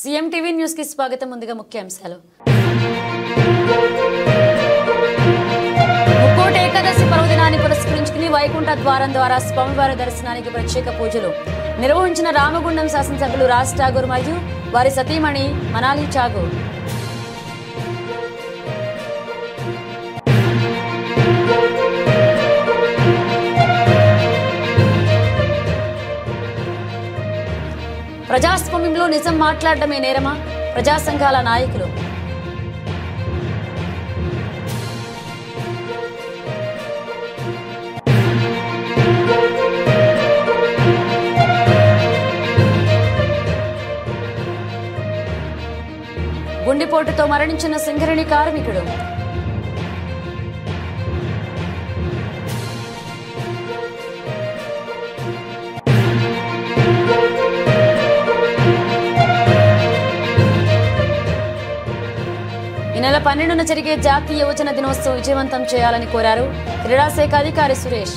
CM TV news కి స్వాగతం. ముందుగా ముఖ్యాంశాలు. ముక్కోటి ఏకాదశి పర్వదినాన్ని పురస్కరించుకుని వైకుంఠ ద్వారం ద్వారా స్వామివారి దర్శనానికి ప్రత్యేక పూజలు నిర్వహించిన రామగుండం శాసనసభ్యులు రాజ్ ఠాగూర్ మరియు వారి సతీమణి మనాలి ఠాగూర్. ప్రజాస్వామ్యంలో నిజం మాట్లాడడమే నేరమా? ప్రజా సంఘాల నాయకులు. గుండెపోటుతో మరణించిన సింగరేణి కార్మికుడు. ఈ నెల 12న జరిగే జాతీయ యువజన దినోత్సవం విజయవంతం చేయాలని కోరారు క్రీడాశాఖ అధికారి సురేష్.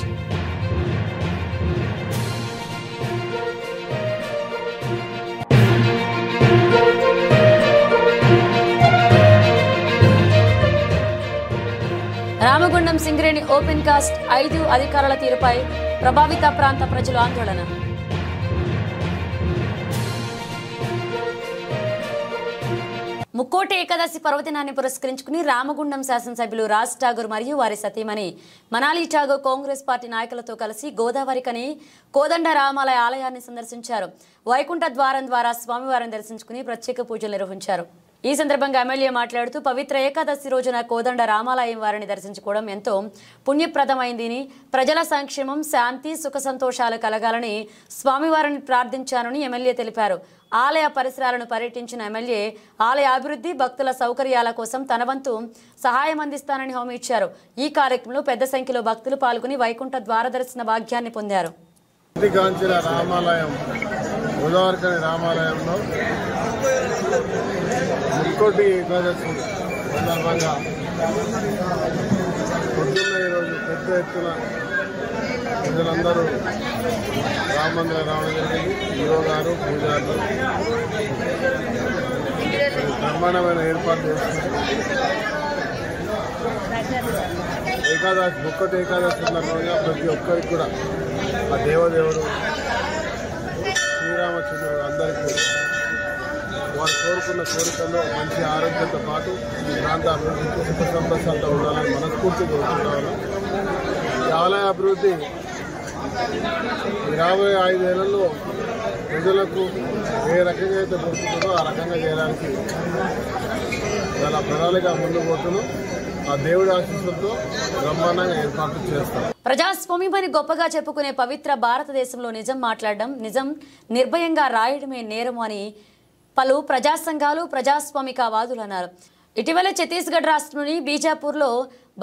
రామగుండం సింగరేణి ఓపెన్ కాస్ట్ 5 అధికారుల తీరుపై ప్రభావిత ప్రాంత ప్రజలు ఆందోళన. ముక్కోటి ఏకాదశి పర్వదినాన్ని పురస్కరించుకుని రామగుండం శాసనసభ్యులు రాజ్ ఠాగూర్ మరియు వారి సతీమణి మనాలి ఠాగూర్ కాంగ్రెస్ పార్టీ నాయకులతో కలిసి గోదావరికని కోదండ రామాలయ ఆలయాన్ని సందర్శించారు. వైకుంఠ ద్వారం ద్వారా స్వామివారిని దర్శించుకుని ప్రత్యేక పూజలు నిర్వహించారు. ఈ సందర్భంగా ఎమ్మెల్యే మాట్లాడుతూ పవిత్ర ఏకాదశి రోజున కోదండ రామాలయం వారిని దర్శించుకోవడం ఎంతో పుణ్యప్రదమైందని, ప్రజల సంక్షేమం, శాంతి, సుఖ సంతోషాలు కలగాలని స్వామివారిని ప్రార్థించానని ఎమ్మెల్యే తెలిపారు. ఆలయ పరిసరాలను పర్యటించిన ఎమ్మెల్యే ఆలయ అభివృద్ధి, భక్తుల సౌకర్యాల కోసం తన వంతు సహాయం అందిస్తానని హామీ ఇచ్చారు. ఈ కార్యక్రమంలో పెద్ద సంఖ్యలో భక్తులు పాల్గొని వైకుంఠ ద్వార దర్శన భాగ్యాన్ని పొందారు. ముక్కోటి ఏకాదశి సందర్భంగా పొద్దున్న ఈరోజు పెద్ద ఎత్తున ప్రజలందరూ రామ మందిరం రావడం జరిగింది. ఈవో గారు, పూజారులు బ్రహ్మాండమైన ఏర్పాటు చేస్తున్నారు. ఏకాదశి ముక్కోటి ఏకాదశి సందర్భంగా ప్రతి ఒక్కరికి కూడా ఆ దేవదేవుడు శ్రీరామచంద్రుడు అందరికీ వారు కోరుకున్న కోరికల్లో మంచి ఆరోగ్యంతో పాటు ఈ ప్రాంత అభివృద్ధికి సుఖ సంతోషాలతో ఉండాలని మనస్ఫూర్తి కోరుకుంటాను. ఈ ఆలయ అభివృద్ధి రాబోయే 5 ఏళ్లలో ప్రజలకు ఏ రకంగా అయితే దొరుకుతుందో ఆ రకంగా చేయడానికి చాలా ప్రణాళిక ముందుకు పోతున్నాం. ఆ దేవుడి ఆశీస్సులతో బ్రహ్మాండంగా ఏర్పాట్లు చేస్తాం. ప్రజాస్వామ్యమని గొప్పగా చెప్పుకునే పవిత్ర భారతదేశంలో నిజం మాట్లాడడం, నిజం నిర్భయంగా రాయడమే నేరము అని పలు ప్రజా సంఘాలు, ప్రజాస్వామికవాదులు అన్నారు. ఇటీవల ఛత్తీస్గఢ్ రాష్ట్రంలోని బీజాపూర్లో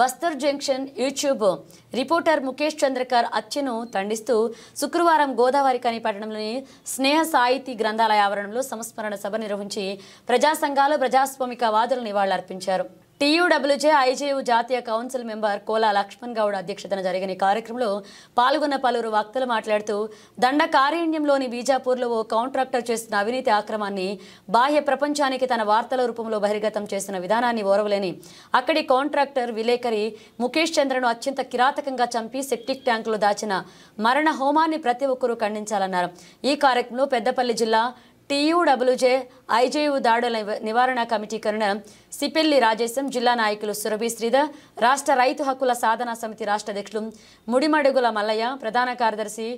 Bastar junction YouTube reporter Mukesh Chandrakar హత్యను ఖండిస్తూ శుక్రవారం గోదావరికని పట్టణంలోని స్నేహ సాహితీ గ్రంథాలయ ఆవరణలో సంస్మరణ సభ నిర్వహించి ప్రజా సంఘాలు, ప్రజాస్వామికవాదులు నివాళులర్పించారు. టీయూడబ్ల్యూజే ఐజేయు జాతీయ కౌన్సిల్ మెంబర్ కోలా లక్ష్మణ్ గౌడ్ అధ్యక్షతన జరిగిన కార్యక్రమంలో పాల్గొన్న పలువురు వక్తలు మాట్లాడుతూ దండకారణ్యంలోని బీజాపూర్లో ఓ కాంట్రాక్టర్ చేసిన అవినీతి ఆక్రమాన్ని బాహ్య ప్రపంచానికి తన వార్తల రూపంలో బహిర్గతం చేసిన విధానాన్ని ఓరవలేని అక్కడి కాంట్రాక్టర్ విలేకరి ముఖేష్ చంద్రను అత్యంత కిరాతకంగా చంపి సెప్టిక్ ట్యాంకులో దాచిన మరణ హోమాన్ని ప్రతి ఒక్కరూ ఖండించాలన్నారు. ఈ కార్యక్రమంలో పెద్దపల్లి జిల్లా టీయూడబ్ల్యూజే ఐజేయు దాడుల నివారణ కమిటీ కన్వీనర్ సిపెల్లి రాజేశం, జిల్లా నాయకులు సురభి శ్రీధర్, రాష్ట్ర రైతు హక్కుల సాధనా సమితి రాష్ట్ర అధ్యక్షులు ముడిమడుగుల మల్లయ్య, ప్రధాన కార్యదర్శి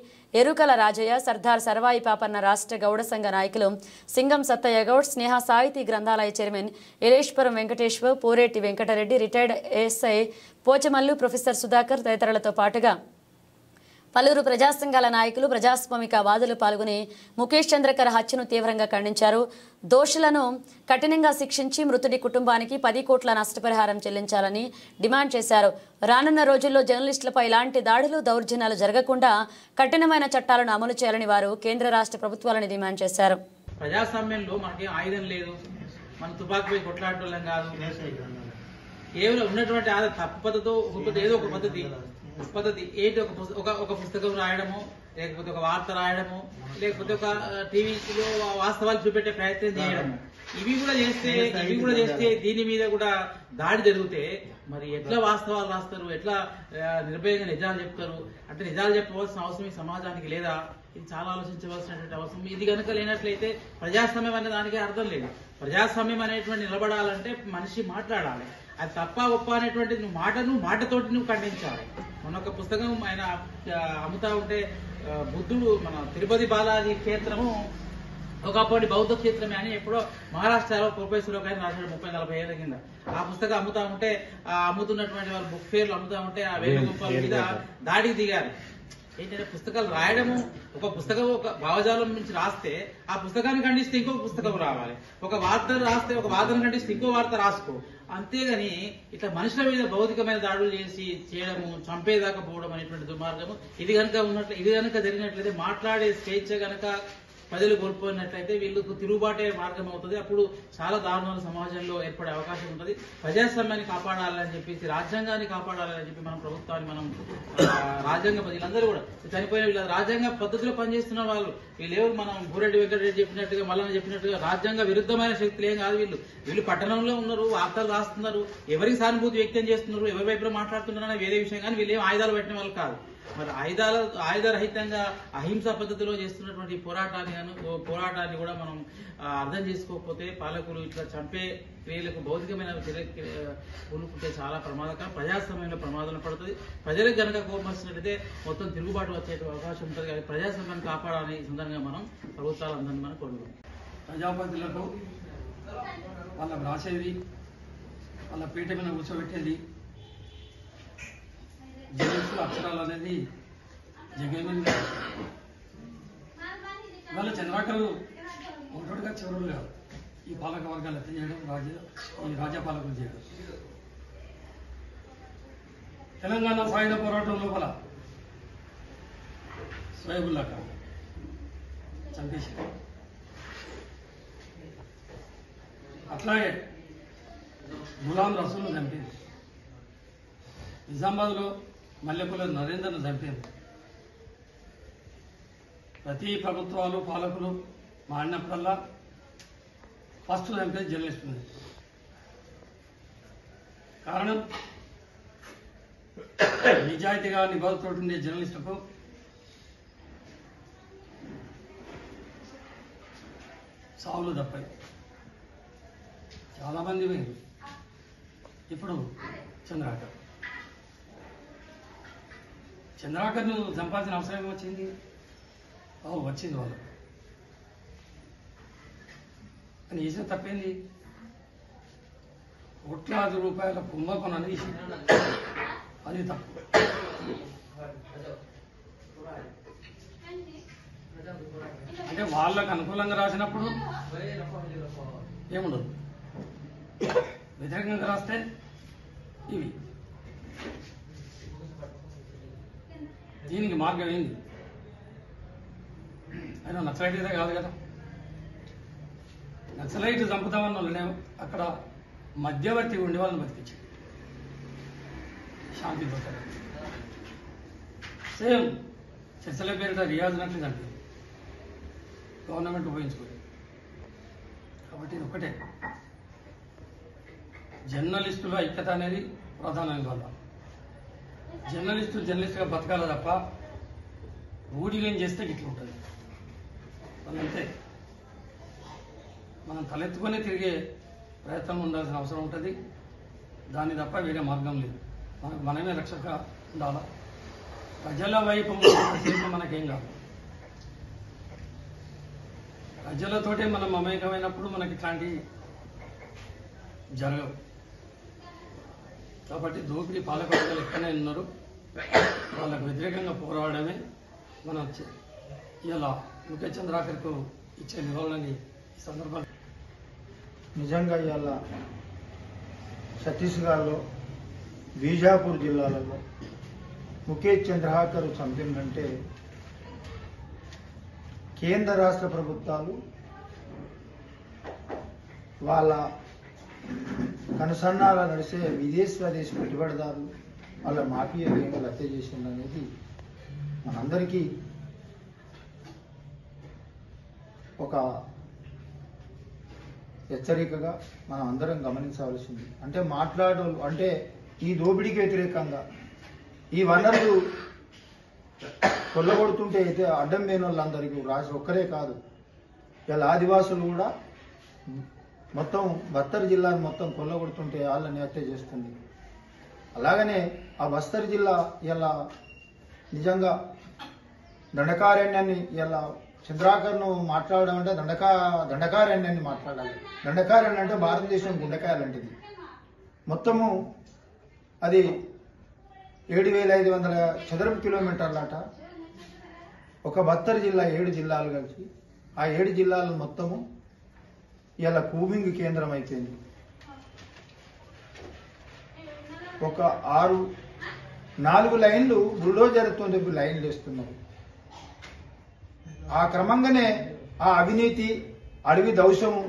ఎరుకల రాజయ్య, సర్దార్ సర్వాయి పాపన్న, రాష్ట్ర గౌడ సంఘ నాయకులు Singam Sattaiah Goud, Sneha Sahiti Granthalaya chairman Eleshwaram Venkateshwar, Poreti Venkatareddy, retired SI Pochamallu, professor Sudhakar తదితరులతో పాటుగా పలువురు ప్రజా సంఘాల నాయకులు, ప్రజాస్వామికవాదులు పాల్గొని ముఖేష్ చంద్రకర్ హత్యను తీవ్రంగా ఖండించారు. దోషులను కఠినంగా శిక్షించి మృతుడి కుటుంబానికి 10 కోట్ల నష్టపరిహారం చెల్లించాలని డిమాండ్ చేశారు. రానున్న రోజుల్లో జర్నలిస్టులపై ఇలాంటి దాడులు, దౌర్జన్యాలు జరగకుండా కఠినమైన చట్టాలను అమలు చేయాలని వారు కేంద్ర రాష్ట్ర ప్రభుత్వాలను డిమాండ్ చేశారు. ప్రజాస్వామ్యంలో మనకి ఆయుధం లేదు, మన తుపాకీపై కొట్లాడటం కాదు, కేవలం ఉన్నటువంటి తప్పు పద్ధతితో ఏదో ఒక పద్ధతి ఏంటి ఒక పుస్తకం రాయడము, లేకపోతే ఒక వార్త రాయడము, లేకపోతే ఒక టీవీలో వాస్తవాలు చూపెట్టే ప్రయత్నం చేయడము, ఇవి కూడా చేస్తే దీని మీద కూడా దాడి జరిగితే మరి ఎట్లా వాస్తవాలు రాస్తారు, ఎట్లా నిర్భయంగా నిజాలు చెప్తారు? అంటే నిజాలు చెప్పవలసిన అవసరం ఈ సమాజానికి లేదా? ఇది చాలా ఆలోచించవలసినటువంటి అవసరం. ఇది కనుక లేనట్లయితే ప్రజాస్వామ్యం అనే దానికి అర్థం లేదు. ప్రజాస్వామ్యం అనేటువంటి నిలబడాలంటే మనిషి మాట్లాడాలి. అది తప్ప ఒప్ప అనేటువంటి మాటతోటి నువ్వు ఖండించాలి. మన ఒక పుస్తకం ఆయన అమ్ముతా ఉంటే బుద్ధుడు మన తిరుపతి బాలాజీ క్షేత్రము ఒకప్పటి బౌద్ధ క్షేత్రమే అని ఎప్పుడో మహారాష్ట్రలో ప్రొఫెసర్ ఒక ఆయన రాశాడు 30-40 ఏళ్ల కింద. ఆ పుస్తకం అమ్ముతా ఉంటే అమ్ముతున్నటువంటి వాళ్ళు బుక్ ఫేర్లు అమ్ముతా ఉంటే ఆ వేణుగోపాల్ మీద దాడికి దిగారు. ఏంటంటే పుస్తకాలు రాయడము, ఒక పుస్తకం ఒక భావజాలం నుంచి రాస్తే ఆ పుస్తకాన్ని ఖండిస్తే ఇంకొక పుస్తకం రావాలి, ఒక వార్త రాస్తే ఒక వార్తను ఖండిస్తే ఇంకో వార్త రాసుకో. అంతేగాని ఇట్లా మనుషుల మీద భౌతికమైన దాడులు చేయడము, చంపేదాకా పోవడం అనేటువంటి దుర్మార్గము ఇది కనుక జరిగినట్లయితే, మాట్లాడే స్వేచ్ఛ గనక ప్రజలు కోల్పోయినట్లయితే వీళ్ళకు తిరుగుబాటే మార్గం అవుతుంది. అప్పుడు చాలా దారుణాలు సమాజంలో ఏర్పడే అవకాశం ఉంటుంది. ప్రజాస్వామ్యాన్ని కాపాడాలని చెప్పేసి, రాజ్యాంగాన్ని కాపాడాలని చెప్పి మనం ప్రభుత్వాన్ని రాజ్యాంగ వీళ్ళందరూ కూడా చనిపోయిన వీళ్ళ రాజ్యాంగ పద్ధతిలో పనిచేస్తున్న వాళ్ళు వీళ్ళెవరు? మనం భూరెడ్డి వెంకటరెడ్డి చెప్పినట్టుగా, మల్లన్న చెప్పినట్టుగా రాజ్యాంగ విరుద్ధమైన శక్తులు ఏం కాదు. వీళ్ళు పట్టణంలో ఉన్నారు, వార్తలు రాస్తున్నారు, ఎవరికి సానుభూతి వ్యక్తం చేస్తున్నారు, ఎవరి వైపులో మాట్లాడుతున్నారనే వేరే విషయం. కానీ వీళ్ళు ఏం ఆయుధాలు పెట్టిన వాళ్ళు కాదు. మరి ఆయుధరహితంగా అహింసా పద్ధతిలో చేస్తున్నటువంటి పోరాటాన్ని కూడా మనం అర్థం చేసుకోకపోతే, పాలకులు ఇట్లా చంపే క్రియలకు భౌతికమైన పూనుకుంటే చాలా ప్రమాదకరం. ప్రజాస్వామ్యంలో ప్రమాదం పడుతుంది. ప్రజలకు గనక కోపం వచ్చినట్లయితే మొత్తం తిరుగుబాటు వచ్చే అవకాశం ఉంటుంది. కానీ ప్రజాస్వామ్యాన్ని కాపాడాలని ఈ సందర్భంగా మనం ప్రభుత్వాలందరినీ మనం కోరుకుంటాం. ప్రజాపతిలకు వాళ్ళకు రాసేది, వాళ్ళ పీఠ మీద కూర్చోబెట్టేది, జగత్తుల అక్షరాలు అనేది జగన్ వాళ్ళ చంద్రాకరు ఒకటిగా చివరులు కాదు. ఈ పాలక వర్గాలు ఎత్త చేయడం, ఈ రాజ్యపాలకులు చేయడం. తెలంగాణ సాయుధ పోరాటం లోపల సోయబుల్లా ఖాన్ చంపేశారు. అట్లాగే గులాం రసూల్ను చంపింది. నిజామాబాద్లో మల్లెపూల నరేందర్ను చంపారు. ప్రతి ప్రభుత్వాలు పాలకులు మాడినప్పుడల్లా ఫస్ట్ చంపేది జర్నలిస్టులు. కారణం నిజాయితీగా నిబద్ధతోటి ఉండే జర్నలిస్టులకు సావులు తప్పాయి. చాలామంది పోయింది. ఇప్పుడు చంద్రాకర్ను చంపాల్సిన అవసరం వచ్చింది. వచ్చింది వాళ్ళు. అని చేసిన తప్పేంది? కోట్లాది రూపాయల కుంభకోణం అనేది అది తప్పు. అంటే వాళ్ళకు అనుకూలంగా రాసినప్పుడు ఏముండదు, వ్యతిరేకంగా రాస్తే ఇవి. దీనికి మార్గం ఏంది? ఆయన నక్సలైట్ అయితే కాదు కదా. నక్సలైట్ చంపుతామన్న వాళ్ళనే అక్కడ మధ్యవర్తి ఉండే వాళ్ళని బతికించాడు శాంతితో. సేమ్ చర్చల పేరిట రియాజ్ నట్లు చంపారు, గవర్నమెంట్ ఉపయోగించుకోలేదు. కాబట్టి ఇది ఒకటే, జర్నలిస్టుల ఐక్యత అనేది ప్రధానమైన వల్ల. జర్నలిస్టుగా బతకాలి తప్ప రూఢిలేం చేస్తే ఇట్లా ఉంటుంది. వాళ్ళంతే మనం తలెత్తుకొని తిరిగే ప్రయత్నం ఉండాల్సిన అవసరం ఉంటుంది. దాన్ని తప్ప వేరే మార్గం లేదు. మనమే రక్షక ఉండాలా. ప్రజల వైపు మనకేం కాదు. ప్రజలతోటే మనం మమేకమైనప్పుడు మనకి ఇట్లాంటివి జరగవు. కాబట్టి దోపిడీ పాలకవర్గాలు ఎక్కడనే ఉన్నారు, వాళ్ళకు వ్యతిరేకంగా పోరాడమే మనం ఇలా ముఖ్య చంద్రాకర్కు ఇచ్చే నివాళులని ఈ సందర్భంగా. నిజంగా ఇవాళ ఛత్తీస్గఢ్లో బీజాపూర్ జిల్లాలలో ముఖేష్ చంద్రాకర్ చంపిందంటే కేంద్ర రాష్ట్ర ప్రభుత్వాలు వాళ్ళ కనుసన్నాల నడిసే స్వదేశ పెట్టుబడిదారులు వాళ్ళ మాఫియా గేమ్లు హత్య చేసిందనేది మనందరికీ ఒక హెచ్చరికగా మనం అందరం గమనించవలసింది. అంటే అంటే ఈ దోపిడీకి వ్యతిరేకంగా ఈ వనరులు కొల్లగొడుతుంటే అయితే అడ్డం లేని వాళ్ళందరికీ రాష్ట్రం ఒక్కరే కాదు, ఇలా ఆదివాసులు కూడా మొత్తం బస్తర్ జిల్లాను మొత్తం కొల్లగొడుతుంటే వాళ్ళని హత్య చేస్తుంది. అలాగనే ఆ బస్తర్ జిల్లా ఇలా నిజంగా దండకారణ్యాన్ని ఇలా చంద్రాకర్ను మాట్లాడడం అంటే దండకారణ్యాన్ని మాట్లాడాలి. దండకారణ్యం అంటే భారతదేశం గుండెకాయ లాంటిది. మొత్తము అది 7,500 చదరపు కిలోమీటర్లట. ఒక బస్తర్ జిల్లా 7 జిల్లాలు కలిసి ఆ 7 జిల్లాలు మొత్తము ఇలా కూబింగ్ కేంద్రం అయిపోయింది. ఒక 4 లైన్లు బుల్డోజర్తో లైన్లు వేస్తున్నారు. ఆ క్రమంగానే ఆ అవినీతి, అడవి దౌషము,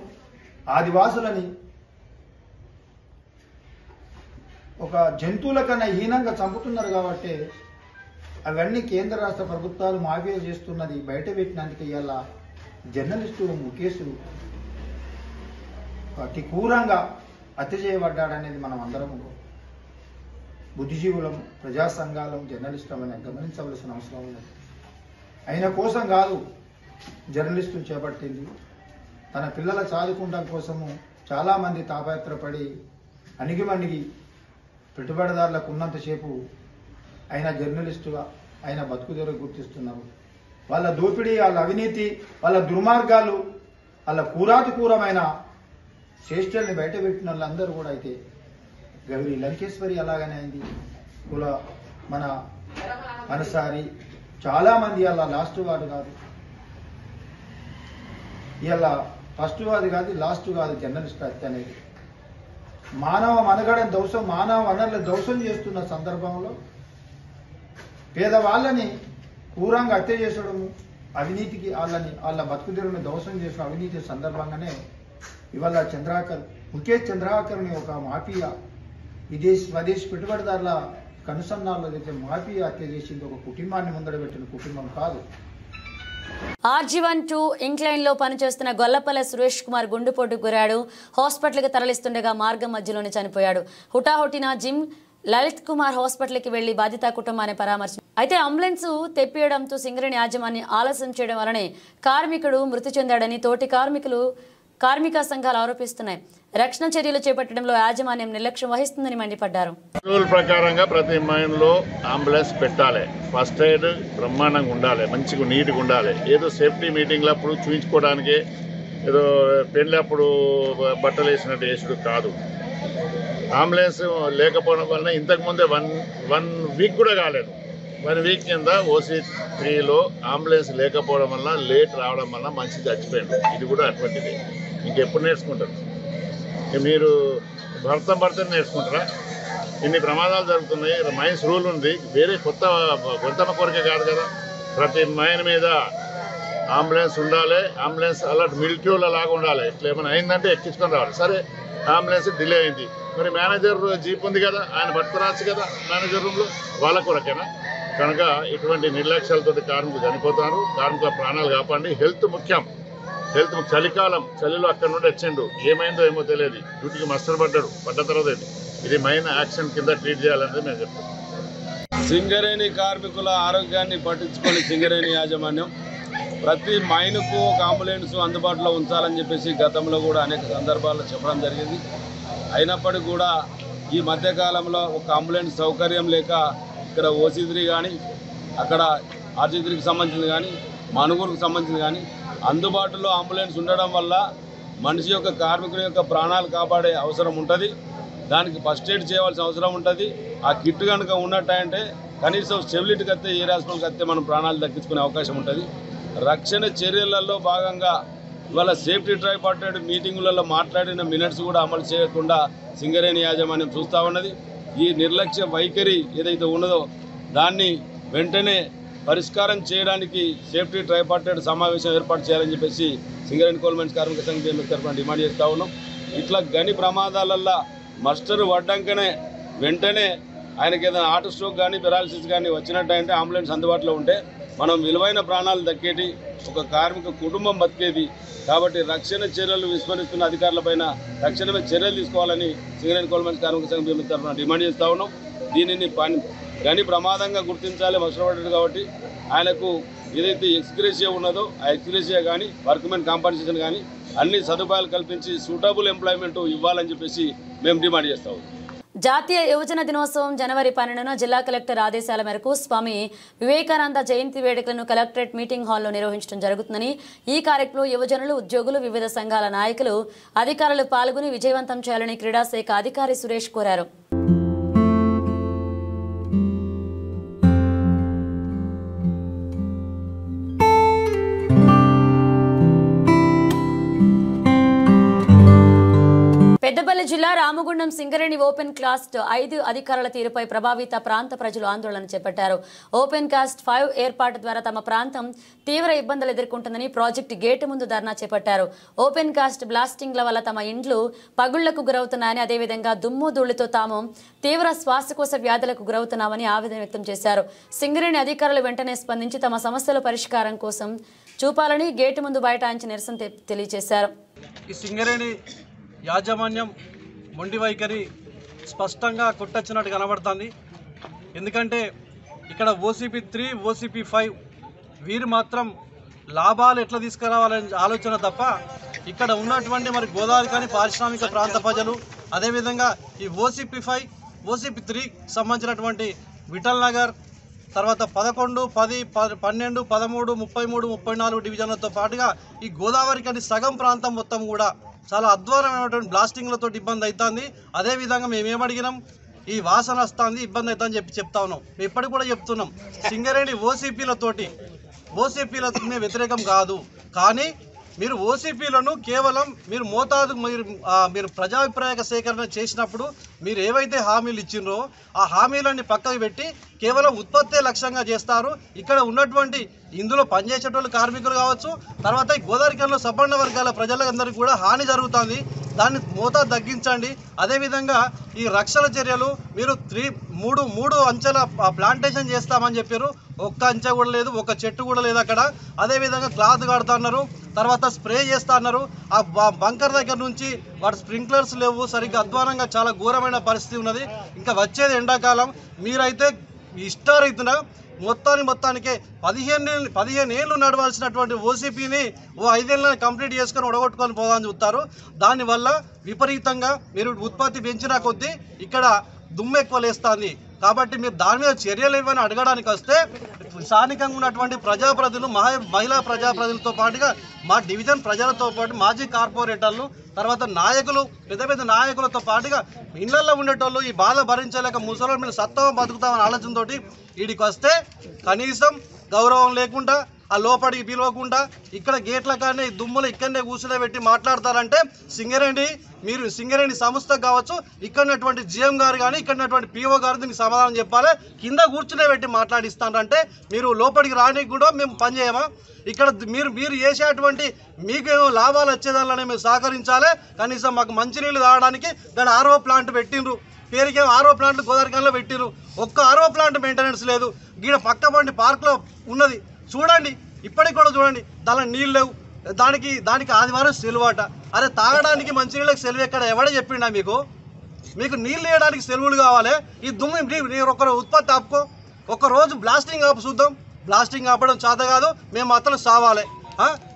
ఆదివాసులని ఒక జంతువుల కన్నా హీనంగా చంపుతున్నారు. కాబట్టి అవన్నీ కేంద్ర రాష్ట్ర ప్రభుత్వాలు మాఫియా చేస్తున్నది బయట పెట్టినందుకు ఇలా జర్నలిస్టు ముఖేష్ అతి క్రూరంగా హత్య చేయబడ్డాడనేది మనం అందరం బుద్ధిజీవులం, ప్రజా సంఘాలం, జర్నలిస్టులని గమనించవలసిన అవసరం ఉన్నది. ఆయన కోసం కాదు జర్నలిస్టులు చేపట్టింది, తన పిల్లల చదువుకోవడం కోసము చాలామంది తాపత్రపడి అణిగిమణిగి పెట్టుబడిదారులకు ఉన్నంతసేపు ఆయన జర్నలిస్టుగా ఆయన బతుకుదెరువు గుర్తిస్తున్నారు. వాళ్ళ దోపిడీ, వాళ్ళ అవినీతి, వాళ్ళ దుర్మార్గాలు, వాళ్ళ కూరాతికూరమైన చేష్టల్ని బయటపెట్టిన వాళ్ళందరూ కూడా అయితే గౌరీ లంకేశ్వరి అలాగనే అయింది. మన మనసారి చాలామంది అలా లాస్ట్ వాడు కాదు, ఇలా ఫస్ట్ వాది కాదు, లాస్ట్ కాదు జర్నలిస్ట్ హత్య అనేది. మానవ మనుగడని దౌసం, మానవ వనరుల దౌసం చేస్తున్న సందర్భంలో పేదవాళ్ళని క్రూరంగా హత్య చేసడము, అవినీతికి వాళ్ళ బతుకుదెరువుని దౌసం చేసిన అవినీతి సందర్భంగానే ఇవాళ ముఖేష్ చంద్రాకర్ని ఒక మాఫియా స్వదేశీ పెట్టుబడిదారుల కనుసన్నాల్లో అయితే మాఫియా హత్య చేసింది. ఒక కుటుంబాన్ని ముందర పెట్టిన కుటుంబం కాదు. RG1 ఇంక్లైన్ లో పనిచేస్తున్న గొల్లపల్లె సురేష్ కుమార్ గుండెపోటుకు గురాడు. హాస్పిటల్కి తరలిస్తుండగా మార్గం మధ్యలోనే చనిపోయాడు. హుటాహుటిన జిమ్ లలిత్ కుమార్ హాస్పిటల్కి వెళ్లి బాధిత కుటుంబాన్ని పరామర్శించారు. అయితే అంబులెన్స్ తెప్పియడంతో సింగరేణి యాజమాన్యం ఆలస్యం చేయడం వలనే కార్మికుడు మృతి చెందాడని తోటి కార్మిక సంఘాలు ఆరోపిస్తున్నాయి. రక్షణ చర్యలు చేపట్టడంలో యాజమాన్యం నిర్లక్ష్యం వహిస్తుందని మండిపడ్డారు. రూల్ ప్రకారంగా ప్రతి మైన్లో అంబులెన్స్ పెట్టాలి, ఫస్ట్ ఎయిడ్ బ్రహ్మాండంగా ఉండాలి, మంచిగా నీట్గా ఉండాలి. ఏదో సేఫ్టీ మీటింగ్లప్పుడు చూపించుకోవడానికి ఏదో పెళ్ళప్పుడు బట్టలు వేసినట్టు వేసుడు కాదు. అంబులెన్స్ లేకపోవడం వలన ఇంతకుముందే వన్ వీక్ కూడా కాలేదు. 1 వీక్ కింద OC3లో అంబులెన్స్ లేకపోవడం వల్ల లేట్ రావడం వల్ల మనిషి చచ్చిపోయాడు. ఇది కూడా అటువంటిది. ఇంకెప్పుడు నేర్చుకుంటారు మీరు? భర్త నేర్చుకుంటారా? ఇన్ని ప్రమాదాలు జరుగుతున్నాయి. మైన్స్ రూల్ ఉంది, వేరే కొత్త గొంతమ కోరిక కాదు కదా. ప్రతి మైన్ మీద అంబులెన్స్ ఉండాలి. అంబులెన్స్ అలర్ట్ మిలిటరీలో లాగా ఉండాలి. ఇట్లా ఏమైనా అయిందంటే ఎక్కించుకొని రావాలి. సరే అంబులెన్స్ డిలే అయింది, మరి మేనేజర్ జీప్ ఉంది కదా, ఆయన పట్టుకురావచ్చు కదా మేనేజర్ రూమ్లో, వాళ్ళ కొరకేనా? కనుక ఇటువంటి నిర్లక్ష్యాలతో కార్మికులు చనిపోతారు. కార్మికుల ప్రాణాలు కాపాడండి. హెల్త్ ముఖ్యం. చలికాలం, చలిలో అక్కడ నుండి వచ్చిండు, ఏమైందో ఏమో తెలియదు, డ్యూటీకి మస్టర్ పడ్డ తర్వాత ఇది మైన్ యాక్షన్ కింద ట్రీట్ చేయాలనేది మేము చెప్తాం. సింగరేణి కార్మికుల ఆరోగ్యాన్ని పట్టించుకొని సింగరేణి యాజమాన్యం ప్రతి మైనుకు ఒక అంబులెన్స్ అందుబాటులో ఉంచాలని చెప్పేసి గతంలో కూడా అనేక సందర్భాల్లో చెప్పడం జరిగింది. అయినప్పటికీ కూడా ఈ మధ్యకాలంలో ఒక అంబులెన్స్ సౌకర్యం లేక ఇక్కడ OC3 కానీ అక్కడ RG3కి సంబంధించింది కానీ మనుగూరుకు సంబంధించింది కానీ అందుబాటులో అంబులెన్స్ ఉండడం వల్ల మనిషి యొక్క కార్మికుని యొక్క ప్రాణాలు కాపాడే అవసరం ఉంటుంది. దానికి ఫస్ట్ ఎయిడ్ చేయవలసిన అవసరం ఉంటుంది. ఆ కిట్ కనుక ఉన్నట్టంటే కనీసం స్టెబిలిటీకి వస్తే ఏ హాస్పిటల్కి వస్తే మనం ప్రాణాలు దక్కించుకునే అవకాశం ఉంటుంది. రక్షణ చర్యలలో భాగంగా ఇవాళ సేఫ్టీ ట్రైపార్టైడ్ మీటింగులలో మాట్లాడిన మినిట్స్ కూడా అమలు చేయకుండా సింగరేణి యాజమాన్యం చూస్తూ ఉన్నది. ఈ నిర్లక్ష్య వైఖరి ఏదైతే ఉన్నదో దాన్ని వెంటనే పరిష్కారం చేయడానికి సేఫ్టీ ట్రైపార్టైడ్ సమావేశం ఏర్పాటు చేయాలని చెప్పేసి సింగరేణి కోల్ మైన్స్ కార్మిక సంఘం తరఫున డిమాండ్ చేస్తూ ఉన్నాం. ఇట్లా గని ప్రమాదాలల్లో మస్టర్ పడ్డాకనే వెంటనే ఆయనకి ఏదైనా హార్ట్ స్ట్రోక్ కానీ పెరాలసిస్ కానీ వచ్చినట్టయితే అంబులెన్స్ అందుబాటులో ఉంటే మనం విలువైన ప్రాణాలు దక్కేటి, ఒక కార్మిక కుటుంబం బతికేది. కాబట్టి రక్షణ చర్యలు విస్మరిస్తున్న అధికారులపైన తక్షణమే చర్యలు తీసుకోవాలని సింగరేణి కోల్ మైన్స్ కార్మిక సంఘం తరఫున డిమాండ్ చేస్తూ ఉన్నాం. దీనిని గని ప్రమాదంగా గుర్తించాలి మసలపడ్డాడు కాబట్టి ఆయనకు ఏదైతే ఎక్స్గ్రేషియా ఉన్నదో ఆ ఎక్స్గ్రేషియా కానీ వర్క్మెన్ కాంపన్సేషన్ కానీ అన్ని సదుపాయాలు కల్పించి సూటబుల్ ఎంప్లాయ్మెంట్ ఇవ్వాలని చెప్పేసి మేము డిమాండ్ చేస్తాం. జాతీయ యువజన దినోత్సవం జనవరి 12న జిల్లా కలెక్టర్ ఆదేశాల మేరకు స్వామి వివేకానంద జయంతి వేడుకలను కలెక్టరేట్ మీటింగ్ హాల్లో నిర్వహించడం జరుగుతుందని, ఈ కార్యక్రమంలో యువజనులు, ఉద్యోగులు, వివిధ సంఘాల నాయకులు, అధికారులు పాల్గొని విజయవంతం చేయాలని క్రీడా శాఖ అధికారి సురేష్ కోరారు. పెద్దపల్లి జిల్లా రామగుండం సింగరేణి ఓపెన్ కాస్ట్ 5 అధికారుల తీరుపై ప్రభావిత ప్రాంత ప్రజలు ఆందోళన చేపట్టారు. ఓపెన్ కాస్ట్ 5 ఏర్పాటు ద్వారా తమ ప్రాంతం తీవ్ర ఇబ్బందులు ఎదుర్కొంటుందని ప్రాజెక్టు గేటు ముందు ధర్నా చేపట్టారు. ఓపెన్ కాస్ట్ బ్లాస్టింగ్ల వల్ల తమ ఇండ్లు పగుళ్లకు గురవుతున్నాయని, అదేవిధంగా దుమ్ము ధూళితో తాము తీవ్ర శ్వాసకోశ వ్యాధులకు గురవుతున్నామని ఆవేదన వ్యక్తం చేశారు. సింగరేణి అధికారులు వెంటనే స్పందించి తమ సమస్యల పరిష్కారం కోసం చూపాలని గేటు ముందు బైఠాయించి నిరసన తెలియజేశారు. ఈ సింగరేణి యాజమాన్యం మొండి వైఖరి స్పష్టంగా కొట్టొచ్చినట్టు కనబడుతుంది. ఎందుకంటే ఇక్కడ OCP 3, OCP 5 వీరు మాత్రం లాభాలు ఎట్లా తీసుకురావాలనే ఆలోచన తప్ప ఇక్కడ ఉన్నటువంటి మరి గోదావరి కానీ పారిశ్రామిక ప్రాంత ప్రజలు, అదేవిధంగా ఈ OCP 5, OCP 3 సంబంధించినటువంటి విఠల్ నగర్, తర్వాత 11, 10, 12, 13, 33, 34 డివిజన్లతో పాటుగా ఈ గోదావరి కానీ సగం ప్రాంతం మొత్తం కూడా చాలా అధ్వానమైనటువంటి బ్లాస్టింగ్లతో ఇబ్బంది అవుతుంది. అదేవిధంగా మేము ఏమడిగినాం, ఈ వాసన వస్తుంది, ఇబ్బంది అవుతుందని చెప్తా ఉన్నాం. మేము ఇప్పటికి కూడా చెప్తున్నాం, సింగరేణి ఓసీపీలకు మేము వ్యతిరేకం కాదు, కానీ మీరు ఓసీపీలను కేవలం మీరు మోతాదు మీరు ప్రజాభిప్రాయ సేకరణ చేసినప్పుడు మీరు ఏవైతే హామీలు ఇచ్చిండ్రో ఆ హామీలన్నీ పక్కకు పెట్టి కేవలం ఉత్పత్తే లక్ష్యంగా చేస్తారు. ఇక్కడ ఉన్నటువంటి ఇందులో పనిచేసేటోళ్ళు కార్మికులు కావచ్చు, తర్వాత ఈ గోదావరిలో సబ్బండ వర్గాల ప్రజలందరికీ కూడా హాని జరుగుతుంది. దాన్ని మోతాదు తగ్గించండి. అదేవిధంగా ఈ రక్షణ చర్యలు మీరు మూడు అంచెల ప్లాంటేషన్ చేస్తామని చెప్పారు. ఒక్క అంచె కూడా లేదు, ఒక చెట్టు కూడా లేదు అక్కడ. అదేవిధంగా క్లాత్ కడుతున్నారు, తర్వాత స్ప్రే చేస్తా అన్నారు. ఆ బంకర్ దగ్గర నుంచి వాటి స్ప్రింక్లర్స్ లేవు, సరిగ్గా అధ్వానంగా చాలా ఘోరమైన పరిస్థితి ఉన్నది. ఇంకా వచ్చేది ఎండాకాలం. మీరైతే ఇష్టారీతిన మొత్తానికే 15 ఏళ్ళు నడవాల్సినటువంటి ఓసీపీని 5 ఏళ్ళని కంప్లీట్ చేసుకొని ఒడగొట్టుకొని పోదామని చూస్తారు. దానివల్ల విపరీతంగా మీరు ఉత్పత్తి పెంచినా కొద్దీ ఇక్కడ దుమ్ము ఎక్కువ లేస్తుంది. కాబట్టి మీరు దాని మీద చర్యలు ఇవ్వని అడగడానికి వస్తే స్థానికంగా ఉన్నటువంటి ప్రజాప్రతినిధులు, మహిళా ప్రజాప్రతినిధులతో పాటుగా మా డివిజన్ ప్రజలతో పాటు మాజీ కార్పొరేటర్లు, తర్వాత నాయకులు, పెద్ద నాయకులతో పాటుగా ఇళ్లలో ఉండేటోళ్ళు ఈ బాధ భరించలేక ముసలి మీద సత్వం బతుకుతామని ఆలోచనతో వీడికి వస్తే కనీసం గౌరవం లేకుండా ఆ లోపలికి పిలవకుండా ఇక్కడ గేట్ల కానీ దుమ్ములు ఇక్కడనే కూర్చునే పెట్టి మాట్లాడతారంటే సింగరేణి సంస్థ కావచ్చు, ఇక్కడటువంటి GM గారు కానీ ఇక్కడటువంటి PO గారు దీనికి సమాధానం చెప్పాలి. కింద కూర్చునే పెట్టి మాట్లాడిస్తానంటే మీరు లోపలికి రానికి కూడా మేము పనిచేయమా? ఇక్కడ మీరు చేసేటువంటి మీకేమో లాభాలు వచ్చేదానిలోనే మేము సహకరించాలి. కనీసం మాకు మంచినీళ్ళు తాగడానికి దాని RO ప్లాంట్ పెట్టిండ్రు, పేరుకేమో RO ప్లాంట్ గోదావరిలో పెట్టిర్రు. ఒక్క RO ప్లాంట్ మెయింటెనెన్స్ లేదు. గీడ పక్కబండి పార్క్లో ఉన్నది చూడండి, ఇప్పటికి కూడా చూడండి, దానిలో నీళ్ళు లేవు. దానికి ఆదివారం సెలవాట. అరే తాగడానికి మంచినీళ్ళకి సెలవు ఎక్కడ? ఎవడే చెప్పిండా మీకు నీళ్ళు వేయడానికి సెలవులు కావాలి. ఈ దుమ్ము నేను ఒక ఉత్పత్తి ఆపుకో, ఒక్కరోజు బ్లాస్టింగ్ ఆపు చూద్దాం. బ్లాస్టింగ్ ఆపడం చేత కాదు, మేము మాత్రం సావాలి.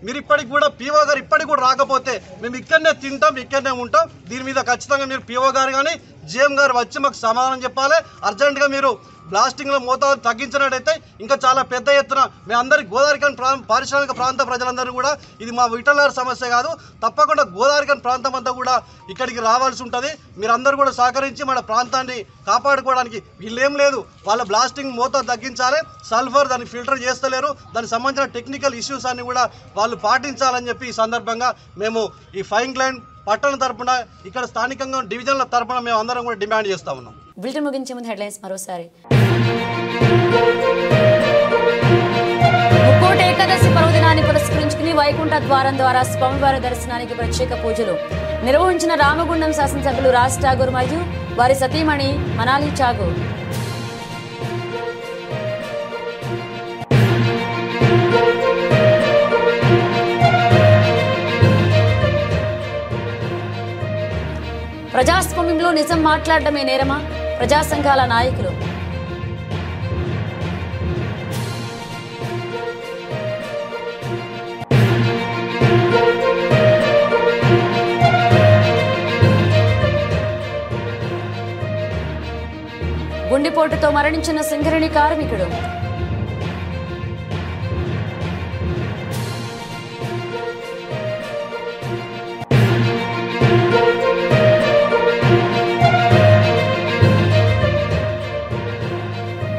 మీరు ఇప్పటికి కూడా PO గారు ఇప్పటికి కూడా రాకపోతే మేము ఇక్కడనే తింటాం, ఇక్కడనే ఉంటాం. దీని మీద ఖచ్చితంగా మీరు PO గారు కానీ GM గారు వచ్చి మాకు సమాధానం చెప్పాలి. అర్జెంటుగా మీరు బ్లాస్టింగ్లో మోతాదు తగ్గించినట్టయితే ఇంకా చాలా పెద్ద ఎత్తున మేమందరికీ గోదావరికన్ పారిశ్రామిక ప్రాంత ప్రజలందరూ కూడా ఇది మా విఠలనగర్ సమస్య కాదు, తప్పకుండా గోదావరికన్ ప్రాంతం అంతా కూడా ఇక్కడికి రావాల్సి ఉంటుంది. మీరందరూ కూడా సహకరించి మన ప్రాంతాన్ని కాపాడుకోవడానికి. వీళ్ళేం లేదు, వాళ్ళ బ్లాస్టింగ్ మోతాదు తగ్గించాలి. సల్ఫర్ దాన్ని ఫిల్టర్ చేస్తలేరు. దానికి సంబంధించిన టెక్నికల్ ఇష్యూస్ అన్ని కూడా వాళ్ళు పాటించాలని చెప్పి ఈ సందర్భంగా మేము ఈ ఫైన్ లైన్ పట్టణ తరపున ఇక్కడ స్థానికంగా డివిజన్ల తరపున మేము అందరం కూడా డిమాండ్ చేస్తా ఉన్నాం. బులెటిన్ ముగించే ముందు హెడ్లైన్స్ మరోసారి. ముక్కోటి ఏకాదశి పర్వదినాన్ని పురస్కరించుకుని వైకుంఠ ద్వారం ద్వారా స్వామివారి దర్శనానికి ప్రత్యేక పూజలు నిర్వహించిన రామగుండం శాసనసభ్యులు రాజ్ ఠాగూర్ మరియు వారి సతీమణి మనాలి ఠాగూర్. ప్రజాస్వామ్యంలో నిజం మాట్లాడడమే నేరమా? ప్రజా సంఘాల నాయకులు. గుండెపోటుతో మరణించిన సింగరేణి కార్మికుడు.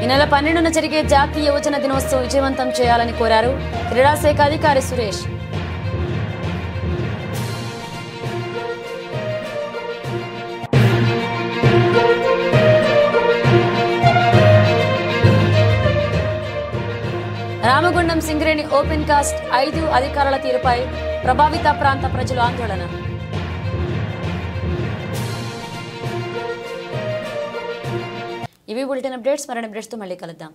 ఈ నెల 12న జరిగే జాతీయ యువజన దినోత్సవం విజయవంతం చేయాలని కోరారు క్రీడా శాఖ అధికారి సురేష్. రామగుండం సింగరేణి ఓపెన్ కాస్ట్ 5 అధికారుల తీరుపై ప్రభావిత ప్రాంత ప్రజలు ఆందోళన. ఇవి బులెటిన్ అప్డేట్స్. మరిన్ని అప్డేట్స్తో మళ్ళీ కలుద్దాం.